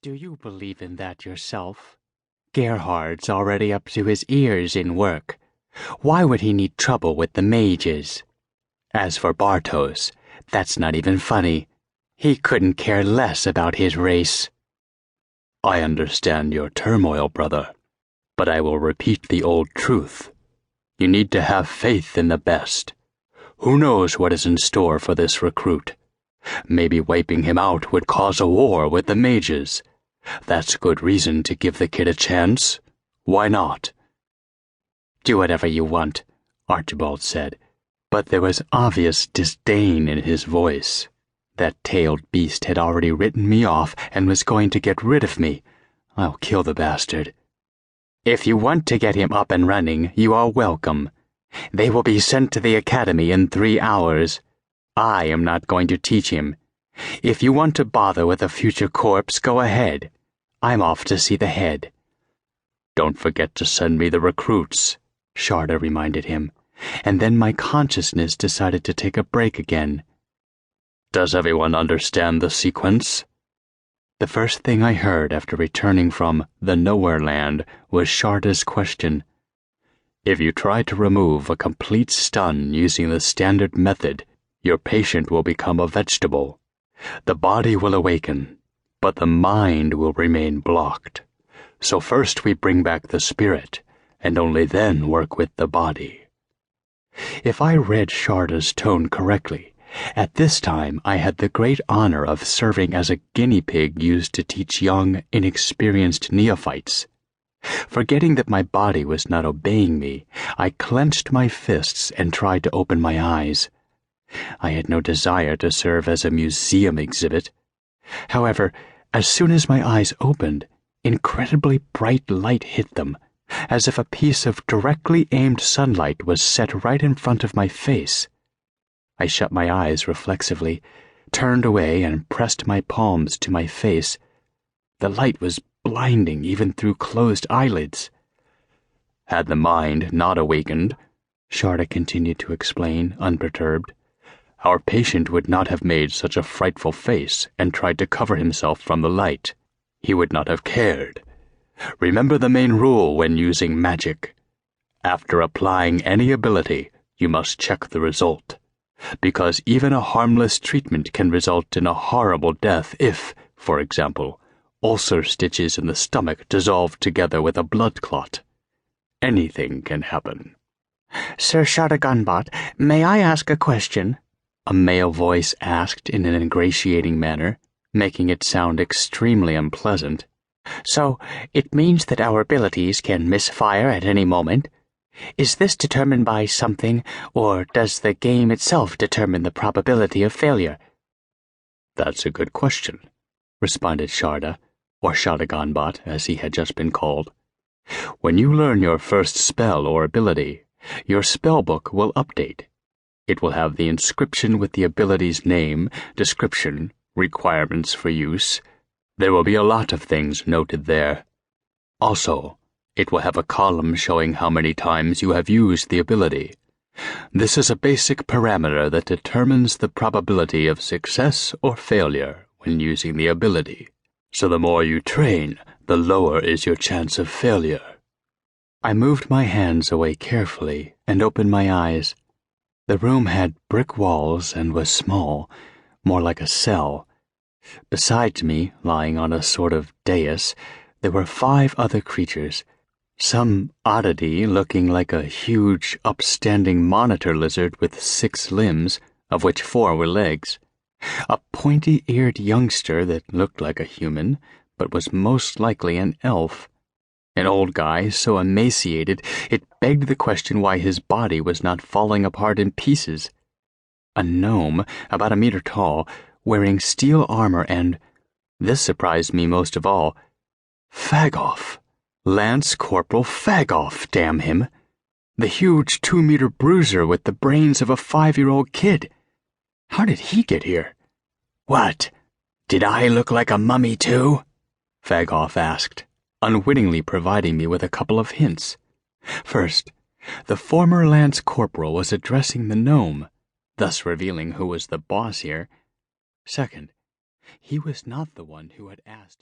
Do you believe in that yourself? Gerhard's already up to his ears in work. Why would he need trouble with the mages? As for Bartos, that's not even funny. He couldn't care less about his race. I understand your turmoil, brother, but I will repeat the old truth. You need to have faith in the best. Who knows what is in store for this recruit? Maybe wiping him out would cause a war with the mages. That's good reason to give the kid a chance. Why not? Do whatever you want, Archibald said, but there was obvious disdain in his voice. That tailed beast had already written me off and was going to get rid of me. I'll kill the bastard. If you want to get him up and running, you are welcome. They will be sent to the academy in 3 hours. I am not going to teach him. If you want to bother with a future corpse, go ahead. I'm off to see the head. Don't forget to send me the recruits, Sharda reminded him, and then my consciousness decided to take a break again. Does everyone understand the sequence? The first thing I heard after returning from the Nowhere Land was Sharda's question. If you try to remove a complete stun using the standard method, your patient will become a vegetable. The body will awaken, but the mind will remain blocked. So first we bring back the spirit, and only then work with the body. If I read Sharda's tone correctly, at this time I had the great honor of serving as a guinea pig used to teach young, inexperienced neophytes. Forgetting that my body was not obeying me, I clenched my fists and tried to open my eyes. I had no desire to serve as a museum exhibit. However, as soon as my eyes opened, incredibly bright light hit them, as if a piece of directly aimed sunlight was set right in front of my face. I shut my eyes reflexively, turned away and pressed my palms to my face. The light was blinding even through closed eyelids. Had the mind not awakened, Sharda continued to explain, unperturbed, our patient would not have made such a frightful face and tried to cover himself from the light. He would not have cared. Remember the main rule when using magic. After applying any ability, you must check the result, because even a harmless treatment can result in a horrible death if, for example, ulcer stitches in the stomach dissolve together with a blood clot. Anything can happen. Sir Shadaganbot, may I ask a question? A male voice asked in an ingratiating manner, making it sound extremely unpleasant. So, it means that our abilities can misfire at any moment? Is this determined by something, or does the game itself determine the probability of failure? That's a good question, responded Sharda, or Shadaganbot as he had just been called. When you learn your first spell or ability, your spellbook will update. It will have the inscription with the ability's name, description, requirements for use. There will be a lot of things noted there. Also, it will have a column showing how many times you have used the ability. This is a basic parameter that determines the probability of success or failure when using the ability. So the more you train, the lower is your chance of failure. I moved my hands away carefully and opened my eyes. The room had brick walls and was small, more like a cell. Besides me, lying on a sort of dais, there were 5 other creatures. Some oddity looking like a huge, upstanding monitor lizard with 6 limbs, of which 4 were legs. A pointy-eared youngster that looked like a human, but was most likely an elf. An old guy so emaciated it begged the question why his body was not falling apart in pieces. A gnome, about 1 meter tall, wearing steel armor and, this surprised me most of all, Fagoff. Lance Corporal Fagoff, damn him. The huge 2-meter bruiser with the brains of a 5-year-old kid. How did he get here? What? Did I look like a mummy too? Fagoff asked, unwittingly providing me with a couple of hints. First, the former Lance Corporal was addressing the gnome, thus revealing who was the boss here. Second, he was not the one who had asked about